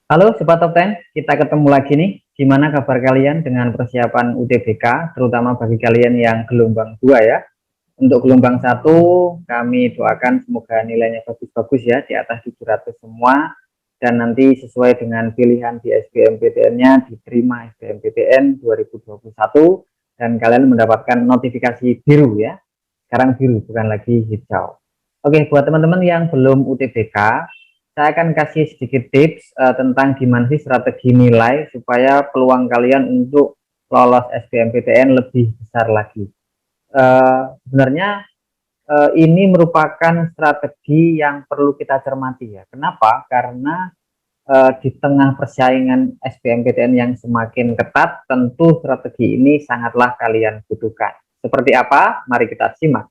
Halo Sobat Top 10, kita ketemu lagi nih. Gimana kabar kalian dengan persiapan UTBK, terutama bagi kalian yang gelombang 2 ya. Untuk gelombang 1, kami doakan semoga nilainya bagus-bagus ya, di atas 700 semua. Dan nanti sesuai dengan pilihan di SBMPTN-nya, diterima SBMPTN 2021. Dan kalian mendapatkan notifikasi biru ya. Sekarang biru, bukan lagi hijau. Oke, buat teman-teman yang belum UTBK, saya akan kasih sedikit tips tentang gimana sih strategi nilai supaya peluang kalian untuk lolos SBMPTN lebih besar lagi. Sebenarnya ini merupakan strategi yang perlu kita cermati ya. Kenapa? Karena di tengah persaingan SBMPTN yang semakin ketat, tentu strategi ini sangatlah kalian butuhkan. Seperti apa? Mari kita simak.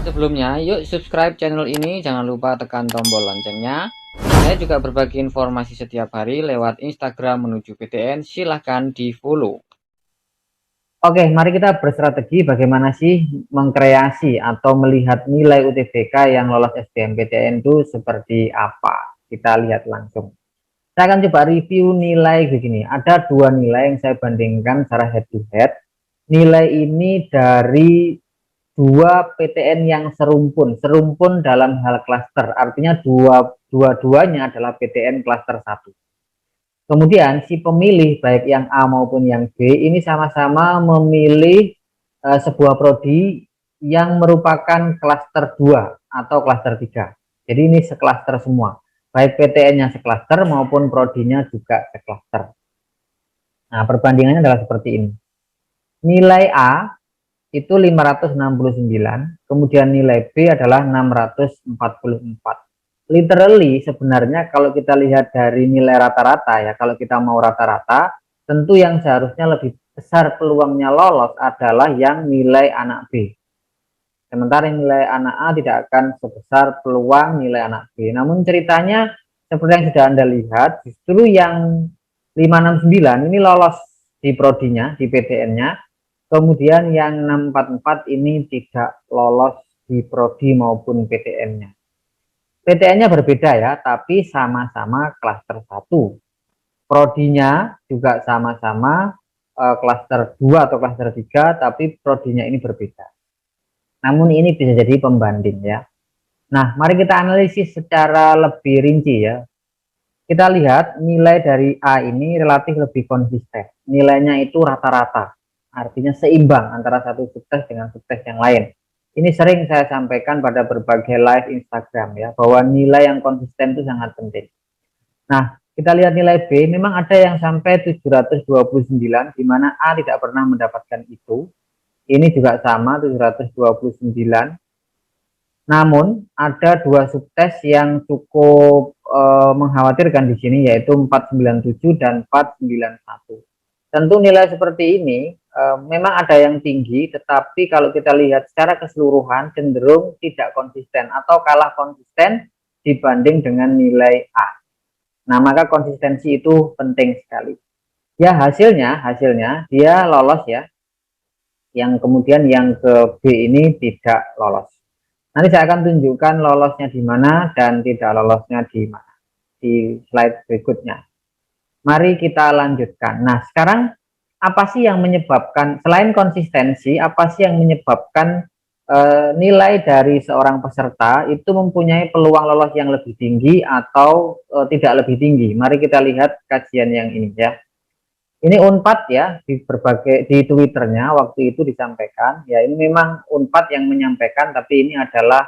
Sebelumnya, yuk subscribe channel ini, jangan lupa tekan tombol loncengnya. Saya juga berbagi informasi setiap hari lewat Instagram menuju PTN, silahkan di follow. Oke, mari kita berstrategi bagaimana sih mengkreasi atau melihat nilai UTBK yang lolos SBMPTN itu seperti apa. Kita lihat langsung. Saya akan coba review nilai begini. Ada dua nilai yang saya bandingkan secara head to head. Nilai ini dari dua PTN yang serumpun dalam hal klaster, artinya dua-duanya adalah PTN klaster 1. Kemudian si pemilih baik yang A maupun yang B ini sama-sama memilih sebuah prodi yang merupakan klaster 2 atau klaster 3. Jadi ini seklaster semua, baik PTN-nya seklaster maupun prodinya juga seklaster. Nah, perbandingannya adalah seperti ini. Nilai A itu 569, kemudian nilai B adalah 644. Literally sebenarnya kalau kita lihat dari nilai rata-rata ya, kalau kita mau rata-rata, tentu yang seharusnya lebih besar peluangnya lolos adalah yang nilai anak B. Sementara nilai anak A tidak akan sebesar peluang nilai anak B. Namun ceritanya seperti yang sudah Anda lihat, justru yang 569 ini lolos di prodinya, di PTN-nya. Kemudian yang 644 ini tidak lolos di prodi maupun PTN-nya. PTN-nya berbeda ya, tapi sama-sama klaster 1. Prodinya juga sama-sama klaster 2 atau klaster 3, tapi prodinya ini berbeda. Namun ini bisa jadi pembanding ya. Nah, mari kita analisis secara lebih rinci ya. Kita lihat nilai dari A ini relatif lebih konsisten. Nilainya itu rata-rata, artinya seimbang antara satu subtes dengan subtes yang lain. Ini sering saya sampaikan pada berbagai live Instagram ya, bahwa nilai yang konsisten itu sangat penting. Nah, kita lihat nilai B, memang ada yang sampai 729, di mana A tidak pernah mendapatkan itu. Ini juga sama, 729. Namun ada dua subtes yang cukup mengkhawatirkan di sini, yaitu 497 dan 491. Tentu nilai seperti ini memang ada yang tinggi, tetapi kalau kita lihat secara keseluruhan cenderung tidak konsisten atau kalah konsisten dibanding dengan nilai A. Nah, maka konsistensi itu penting sekali. Ya, hasilnya dia lolos ya. Yang kemudian yang ke B ini tidak lolos. Nanti saya akan tunjukkan lolosnya di mana dan tidak lolosnya di mana di slide berikutnya. Mari kita lanjutkan. Nah, sekarang apa sih yang menyebabkan, selain konsistensi, apa sih yang menyebabkan nilai dari seorang peserta itu mempunyai peluang lolos yang lebih tinggi atau tidak lebih tinggi? Mari kita lihat kajian yang ini ya. Ini Unpad ya, di berbagai di Twitternya waktu itu disampaikan. Ya, ini memang Unpad yang menyampaikan, tapi ini adalah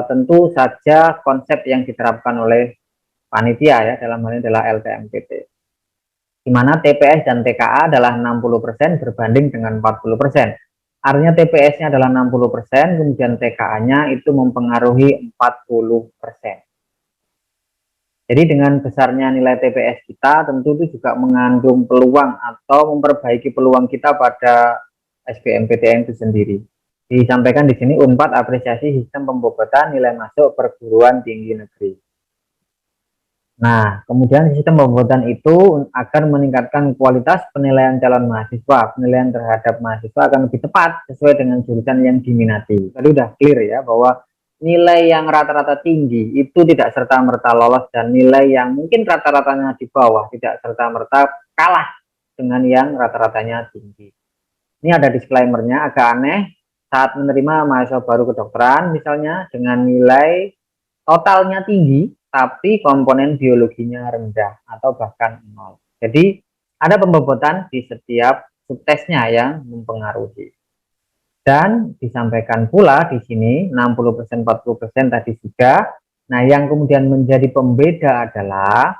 tentu saja konsep yang diterapkan oleh panitia ya, dalam hal ini adalah LTMPT, di mana TPS dan TKA adalah 60% berbanding dengan 40%. Artinya TPS-nya adalah 60%, kemudian TKA-nya itu mempengaruhi 40%. Jadi dengan besarnya nilai TPS kita, tentu itu juga mengandung peluang atau memperbaiki peluang kita pada SBMPTN itu sendiri. Disampaikan di sini Unpad apresiasi sistem pembobotan nilai masuk perguruan tinggi negeri. Nah, kemudian sistem pembobotan itu akan meningkatkan kualitas penilaian calon mahasiswa. Penilaian terhadap mahasiswa akan lebih tepat sesuai dengan jurusan yang diminati. Tadi udah clear ya bahwa nilai yang rata-rata tinggi itu tidak serta-merta lolos, dan nilai yang mungkin rata-ratanya di bawah tidak serta-merta kalah dengan yang rata-ratanya tinggi. Ini ada disclaimer-nya, agak aneh saat menerima mahasiswa baru kedokteran misalnya dengan nilai totalnya tinggi tapi komponen biologinya rendah atau bahkan nol. Jadi ada pembobotan di setiap subtesnya yang mempengaruhi. Dan disampaikan pula di sini 60% 40% tadi juga. Nah, yang kemudian menjadi pembeda adalah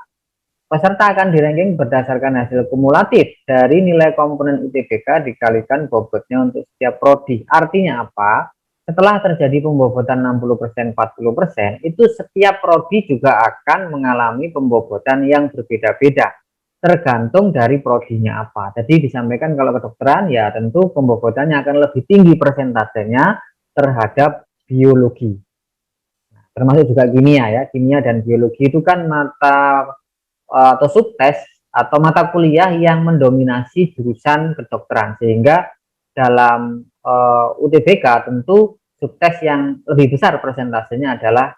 peserta akan diranking berdasarkan hasil kumulatif dari nilai komponen UTBK dikalikan bobotnya untuk setiap prodi. Artinya apa? Setelah terjadi pembobotan 60% 40%, itu setiap prodi juga akan mengalami pembobotan yang berbeda-beda, tergantung dari prodinya apa. Jadi disampaikan kalau kedokteran ya tentu pembobotannya akan lebih tinggi persentasenya terhadap biologi. Termasuk juga kimia ya. Kimia dan biologi itu kan mata atau subtes atau mata kuliah yang mendominasi jurusan kedokteran, sehingga dalam UTBK tentu subtes yang lebih besar persentasenya adalah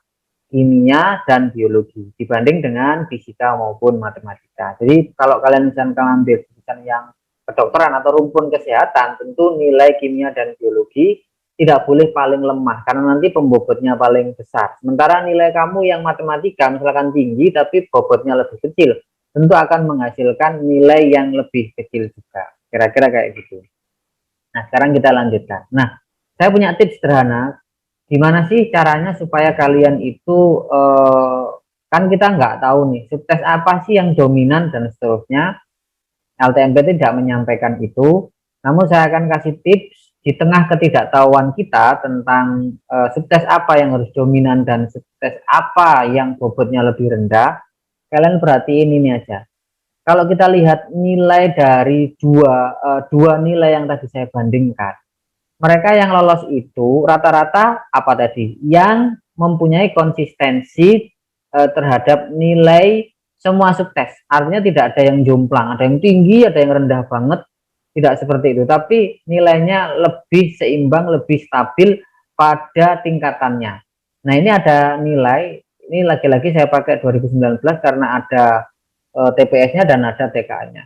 kimia dan biologi dibanding dengan fisika maupun matematika. Jadi kalau kalian misalkan ambil jurusan yang kedokteran atau rumpun kesehatan, tentu nilai kimia dan biologi tidak boleh paling lemah karena nanti pembobotnya paling besar. Sementara nilai kamu yang matematika misalkan tinggi tapi bobotnya lebih kecil, tentu akan menghasilkan nilai yang lebih kecil juga. Kira-kira kayak gitu. Nah, sekarang kita lanjutkan. Nah, saya punya tips sederhana. Gimana sih caranya supaya kalian itu kan kita nggak tahu nih subtes apa sih yang dominan dan seterusnya. LTMP tidak menyampaikan itu, namun saya akan kasih tips di tengah ketidaktahuan kita tentang subtes apa yang harus dominan dan subtes apa yang bobotnya lebih rendah. Kalian perhatiin ini aja. Kalau kita lihat nilai dari dua nilai yang tadi saya bandingkan, mereka yang lolos itu rata-rata apa tadi? Yang mempunyai konsistensi terhadap nilai semua subtes. Artinya tidak ada yang jomplang, ada yang tinggi, ada yang rendah banget, tidak seperti itu. Tapi nilainya lebih seimbang, lebih stabil pada tingkatannya. Nah, ini ada nilai, ini lagi-lagi saya pakai 2019 karena ada TPS-nya dan ada TKA-nya.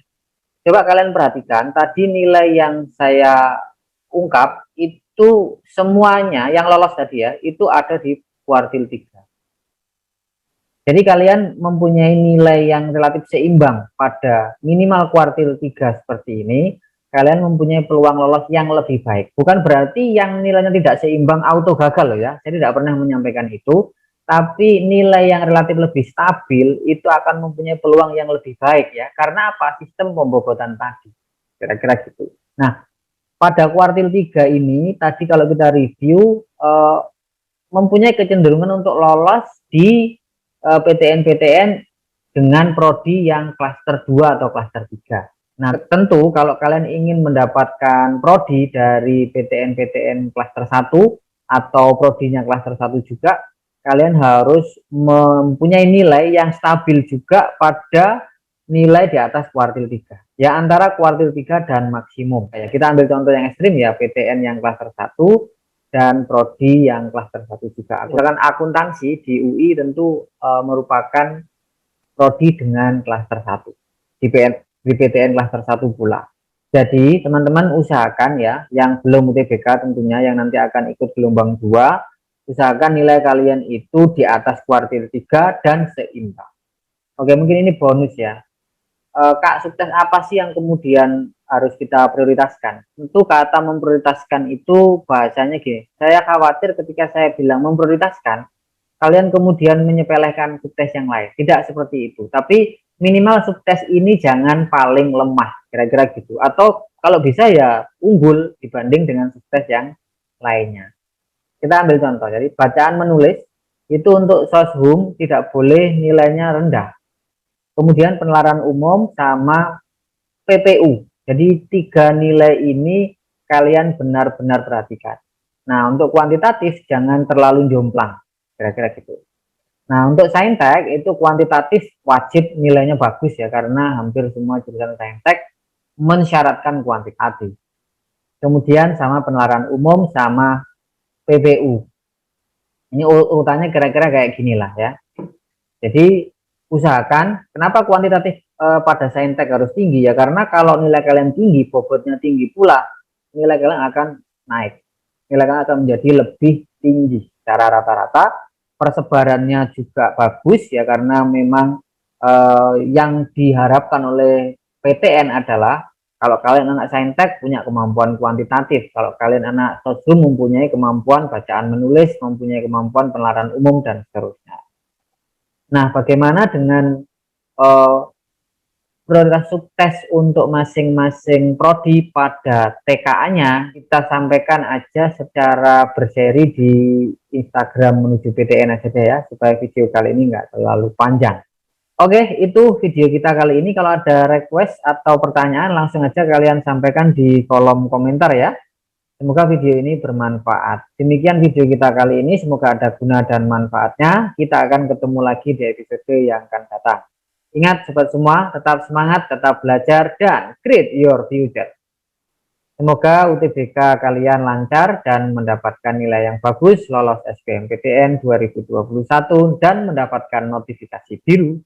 Coba kalian perhatikan, tadi nilai yang saya ungkap itu semuanya yang lolos tadi ya, itu ada di kuartil 3. Jadi kalian mempunyai nilai yang relatif seimbang pada minimal kuartil 3 seperti ini, kalian mempunyai peluang lolos yang lebih baik. Bukan berarti yang nilainya tidak seimbang auto gagal loh ya, saya tidak pernah menyampaikan itu. Tapi nilai yang relatif lebih stabil itu akan mempunyai peluang yang lebih baik ya. Karena apa? Sistem pembobotan tadi. Kira-kira gitu. Nah, pada kuartil 3 ini tadi kalau kita review mempunyai kecenderungan untuk lolos di PTN-PTN dengan prodi yang klaster 2 atau klaster 3. Nah, tentu kalau kalian ingin mendapatkan prodi dari PTN-PTN klaster 1 atau prodinya klaster 1 juga, kalian harus mempunyai nilai yang stabil juga pada nilai di atas kuartil 3. Ya antara kuartil 3 dan maksimum. Kayak kita ambil contoh yang ekstrim ya, PTN yang klaster 1 dan prodi yang klaster 1 juga. Misalkan akuntansi di UI tentu merupakan prodi dengan klaster 1 di PTN klaster 1 pula. Jadi teman-teman usahakan ya, yang belum UTBK tentunya yang nanti akan ikut gelombang 2, usahakan nilai kalian itu di atas kuartil 3 dan seimbang. Oke, mungkin ini bonus ya. Kak, subtes apa sih yang kemudian harus kita prioritaskan? Tentu kata memprioritaskan itu bahasanya gini, saya khawatir ketika saya bilang memprioritaskan, kalian kemudian menyepelekan subtes yang lain. Tidak seperti itu, tapi minimal subtes ini jangan paling lemah, kira-kira gitu. Atau kalau bisa ya unggul dibanding dengan subtes yang lainnya. Kita ambil contoh, jadi bacaan menulis itu untuk soshum tidak boleh nilainya rendah. Kemudian penelaran umum sama PPU. Jadi 3 nilai ini kalian benar-benar perhatikan. Nah, untuk kuantitatif jangan terlalu jomplang, kira-kira gitu. Nah, untuk saintek itu kuantitatif wajib nilainya bagus ya, karena hampir semua jurusan saintek mensyaratkan kuantitatif. Kemudian sama penalaran umum sama PPU. Ini urutannya kira-kira kayak gini lah ya. Jadi usahakan, kenapa kuantitatif pada saintek harus tinggi ya, karena kalau nilai kalian tinggi, bobotnya tinggi pula, nilai kalian akan naik, nilai kalian akan menjadi lebih tinggi secara rata-rata. Persebarannya juga bagus ya, karena memang yang diharapkan oleh PTN adalah kalau kalian anak saintek punya kemampuan kuantitatif, kalau kalian anak sosum mempunyai kemampuan bacaan menulis, mempunyai kemampuan penalaran umum dan seterusnya. Nah, bagaimana dengan prioritas sukses untuk masing-masing prodi pada TKA-nya? Kita sampaikan aja secara berseri di Instagram menuju PTN aja deh ya, supaya video kali ini nggak terlalu panjang. Oke, itu video kita kali ini. Kalau ada request atau pertanyaan, langsung aja kalian sampaikan di kolom komentar ya. Semoga video ini bermanfaat. Demikian video kita kali ini, semoga ada guna dan manfaatnya. Kita akan ketemu lagi di episode yang akan datang. Ingat sobat semua, tetap semangat, tetap belajar, dan create your future. Semoga UTBK kalian lancar dan mendapatkan nilai yang bagus, lolos SBMPTN 2021, dan mendapatkan notifikasi biru